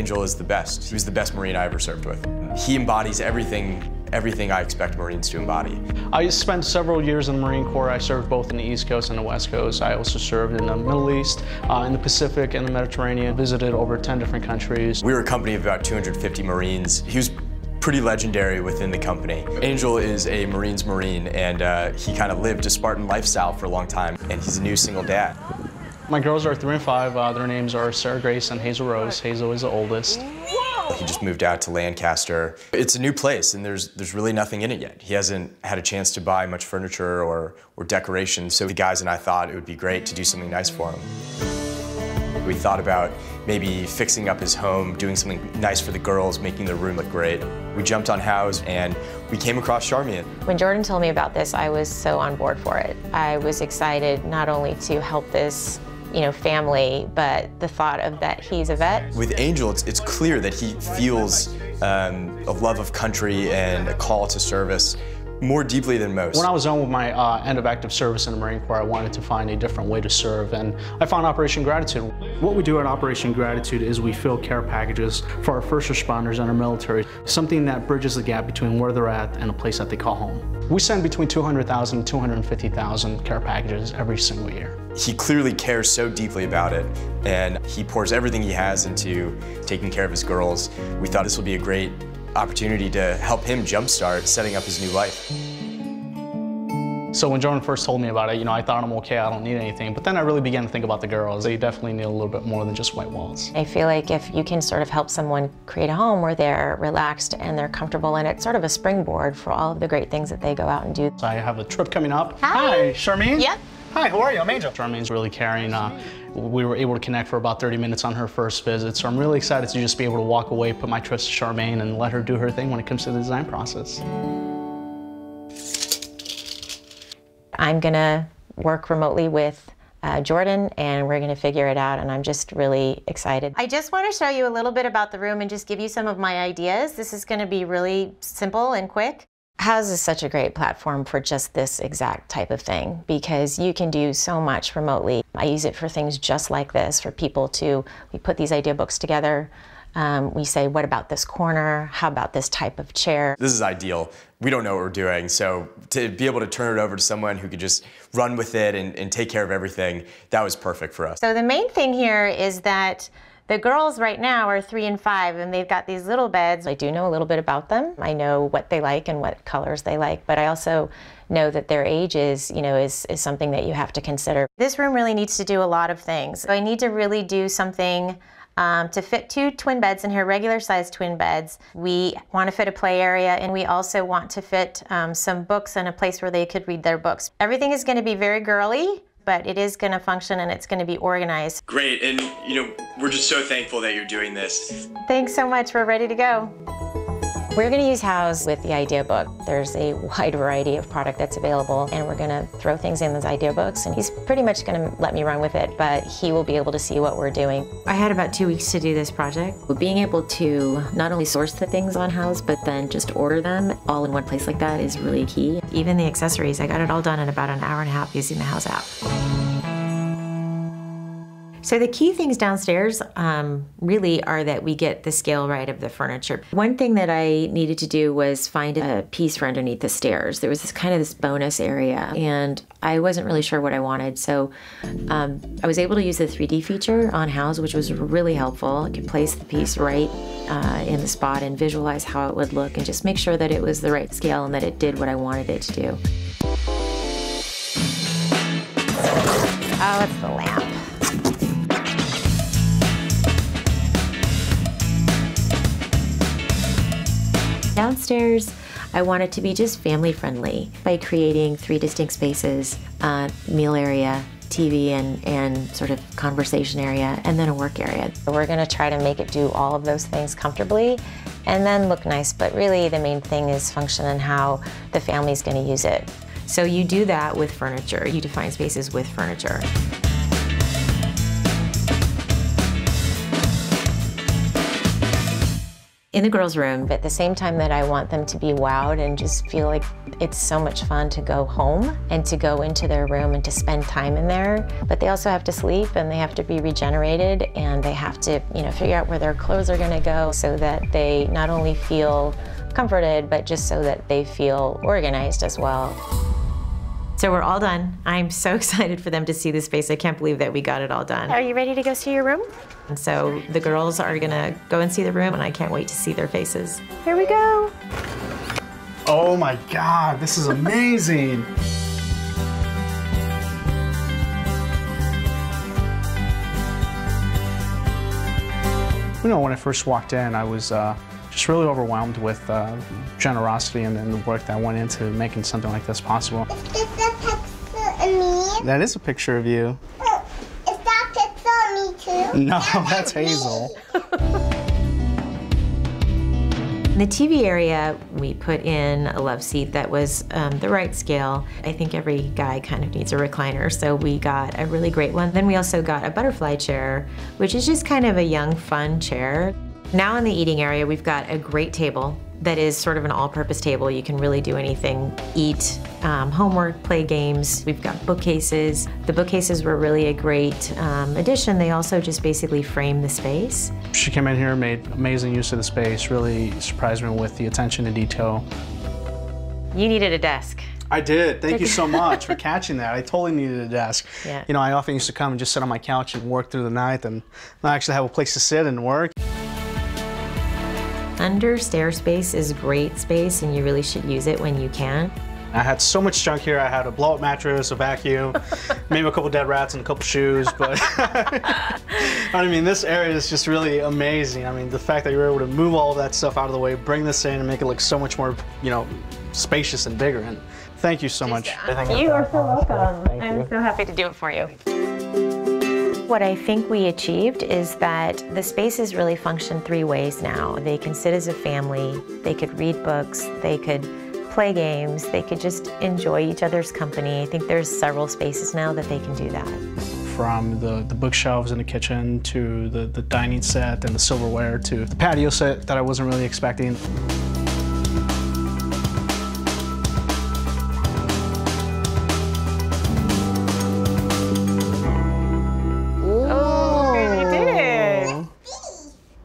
Angel is the best. He was the best Marine I ever served with. He embodies everything I expect Marines to embody. I spent several years in the Marine Corps. I served both in the East Coast and the West Coast. I also served in the Middle East, in the Pacific and the Mediterranean, visited over 10 different countries. We were a company of about 250 Marines. He was pretty legendary within the company. Angel is a Marine's Marine, and he kind of lived a Spartan lifestyle for a long time, and he's a new single dad. My girls are 3 and 5. Their names are Sarah Grace and Hazel Rose. Hazel is the oldest. He just moved out to Lancaster. It's a new place, and there's really nothing in it yet. He hasn't had a chance to buy much furniture or decorations, so the guys and I thought it would be great to do something nice for him. We thought about maybe fixing up his home, doing something nice for the girls, making their room look great. We jumped on House, and we came across Charmian. When Jordan told me about this, I was so on board for it. I was excited not only to help this family, but the thought of that he's a vet. With Angel, it's clear that he feels a love of country and a call to service more deeply than most. When I was done with my end of active service in the Marine Corps, I wanted to find a different way to serve, and I found Operation Gratitude. What we do at Operation Gratitude is we fill care packages for our first responders and our military, something that bridges the gap between where they're at and a place that they call home. We send between 200,000 and 250,000 care packages every single year. He clearly cares so deeply about it, and he pours everything he has into taking care of his girls. We thought this would be a great opportunity to help him jumpstart setting up his new life. So when Jordan first told me about it, I thought I'm okay, I don't need anything. But then I really began to think about the girls. They definitely need a little bit more than just white walls. I feel like if you can sort of help someone create a home where they're relaxed and they're comfortable, and it's sort of a springboard for all of the great things that they go out and do. So I have a trip coming up. Hi, Charmaine? Yep. Hi, how are you? I'm Angel. Charmaine's really caring. We were able to connect for about 30 minutes on her first visit, so I'm really excited to just be able to walk away, put my trust to Charmaine, and let her do her thing when it comes to the design process. I'm gonna work remotely with Jordan, and we're gonna figure it out, and I'm just really excited. I just want to show you a little bit about the room and just give you some of my ideas. This is gonna be really simple and quick. House is such a great platform for just this exact type of thing, because you can do so much remotely. I use it for things just like this, for people we put these idea books together. We say, what about this corner? How about this type of chair? This is ideal. We don't know what we're doing, so to be able to turn it over to someone who could just run with it and take care of everything, that was perfect for us. So the main thing here is that the girls right now are 3 and 5, and they've got these little beds. I do know a little bit about them. I know what they like and what colors they like, but I also know that their age is something that you have to consider. This room really needs to do a lot of things. So I need to really do something to fit 2 twin beds in here, regular sized twin beds. We want to fit a play area, and we also want to fit some books and a place where they could read their books. Everything is going to be very girly, but it is going to function and it's going to be organized. Great, and we're just so thankful that you're doing this. Thanks so much, we're ready to go. We're going to use House with the idea book. There's a wide variety of product that's available, and we're going to throw things in those idea books, and he's pretty much going to let me run with it, but he will be able to see what we're doing. I had about 2 weeks to do this project. Being able to not only source the things on House, but then just order them all in one place like that is really key. Even the accessories, I got it all done in about an hour and a half using the House app. So the key things downstairs really are that we get the scale right of the furniture. One thing that I needed to do was find a piece for underneath the stairs. There was this bonus area, and I wasn't really sure what I wanted. So I was able to use the 3D feature on House, which was really helpful. I could place the piece right in the spot and visualize how it would look, and just make sure that it was the right scale and that it did what I wanted it to do. Oh, it's the lamp. Downstairs, I want it to be just family friendly by creating 3 distinct spaces, meal area, TV and sort of conversation area, and then a work area. We're gonna try to make it do all of those things comfortably and then look nice, but really the main thing is function and how the family's gonna use it. So you do that with furniture. You define spaces with furniture. in the girls' room, but at the same time that I want them to be wowed and just feel like it's so much fun to go home and to go into their room and to spend time in there. But they also have to sleep and they have to be regenerated and they have to, figure out where their clothes are gonna go so that they not only feel comforted, but just so that they feel organized as well. So we're all done. I'm so excited for them to see this space. I can't believe that we got it all done. Are you ready to go see your room? And so the girls are gonna go and see the room and I can't wait to see their faces. Here we go. Oh my God, this is amazing. When I first walked in, I was just really overwhelmed with generosity and the work that went into making something like this possible. Is this a picture of me? That is a picture of you. Is that picture of me too? No, that's Hazel. In the TV area, we put in a love seat that was the right scale. I think every guy kind of needs a recliner, so we got a really great one. Then we also got a butterfly chair, which is just kind of a young, fun chair. Now in the eating area, we've got a great table that is sort of an all-purpose table. You can really do anything, eat, homework, play games. We've got bookcases. The bookcases were really a great addition. They also just basically frame the space. She came in here, made amazing use of the space, really surprised me with the attention to detail. You needed a desk. I did. Thank you so much for catching that. I totally needed a desk. Yeah. I often used to come and just sit on my couch and work through the night and not actually have a place to sit and work. Under stair space is great space and you really should use it when you can. I had so much junk here. I had a blow-up mattress, a vacuum, maybe a couple dead rats and a couple shoes, but I mean, this area is just really amazing. I mean, the fact that you were able to move all of that stuff out of the way, bring this in and make it look so much more, spacious and bigger. And thank you so much. You are so welcome. I'm so happy to do it for you. What I think we achieved is that the spaces really function three ways now. They can sit as a family, they could read books, they could play games, they could just enjoy each other's company. I think there's several spaces now that they can do that. From the bookshelves in the kitchen to the dining set and the silverware to the patio set that I wasn't really expecting.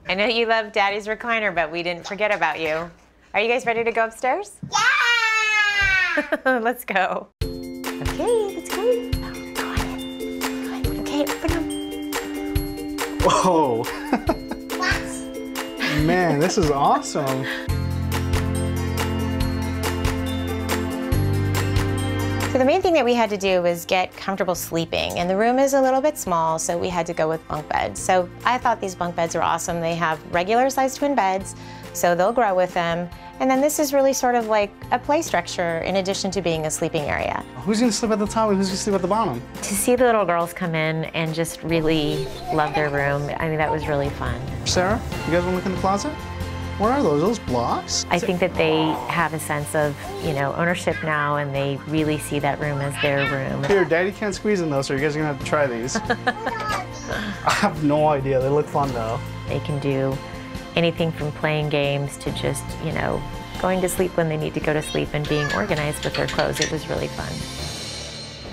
I know you love Daddy's recliner, but we didn't forget about you. Are you guys ready to go upstairs? Yeah! Let's go. Okay, let's go. Go on. Okay, open them. Whoa. What? Man, this is awesome. So the main thing that we had to do was get comfortable sleeping, and the room is a little bit small, so we had to go with bunk beds. So I thought these bunk beds were awesome. They have regular-sized twin beds, so they'll grow with them. And then this is really sort of like a play structure in addition to being a sleeping area. Who's gonna sleep at the top and who's gonna sleep at the bottom? To see the little girls come in and just really love their room, I mean, that was really fun. Sarah, you guys wanna look in the closet? What are those? Those blocks? I think that they have a sense of, ownership now, and they really see that room as their room. Here, Daddy can't squeeze in those, so you guys are gonna have to try these. I have no idea. They look fun though. They can do anything from playing games to just, going to sleep when they need to go to sleep and being organized with their clothes. It was really fun.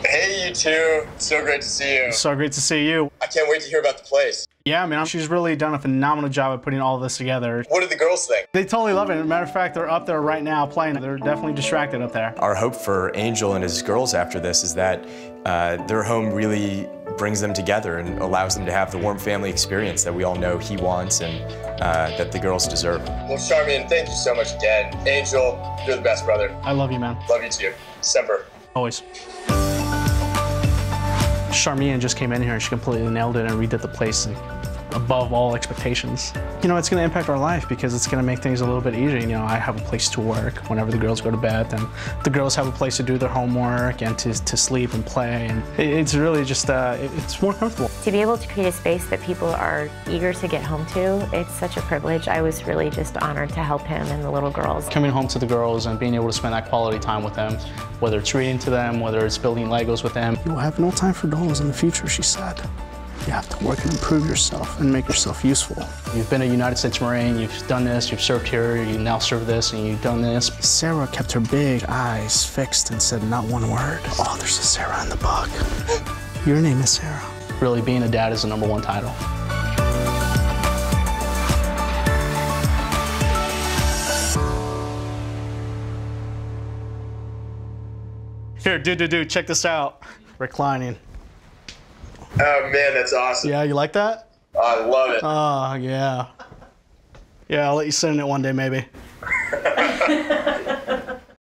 Hey, you two. So great to see you. So great to see you. I can't wait to hear about the place. Yeah, man, she's really done a phenomenal job at putting all of this together. What do the girls think? They totally love it. As a matter of fact, they're up there right now playing. They're definitely distracted up there. Our hope for Angel and his girls after this is that their home really brings them together and allows them to have the warm family experience that we all know he wants and that the girls deserve. Well, Charmian, thank you so much again. Angel, you're the best brother. I love you, man. Love you too. Semper. Always. Charmian just came in here and she completely nailed it and redid the place above all expectations. It's going to impact our life because it's going to make things a little bit easier. I have a place to work whenever the girls go to bed, and the girls have a place to do their homework and to sleep and play, and it's really just, it's more comfortable. To be able to create a space that people are eager to get home to, it's such a privilege. I was really just honored to help him and the little girls. Coming home to the girls and being able to spend that quality time with them, whether it's reading to them, whether it's building Legos with them. You'll have no time for dolls in the future, she said. You have to work and improve yourself and make yourself useful. You've been a United States Marine, you've done this, you've served here, you now serve this, and you've done this. Sarah kept her big eyes fixed and said not one word. Oh, there's a Sarah in the book. Your name is Sarah. Really, being a dad is the #1 title. Here, dude, check this out. Reclining. Oh man, that's awesome. Yeah, you like that? I love it. Oh, yeah. Yeah, I'll let you sit in it one day, maybe.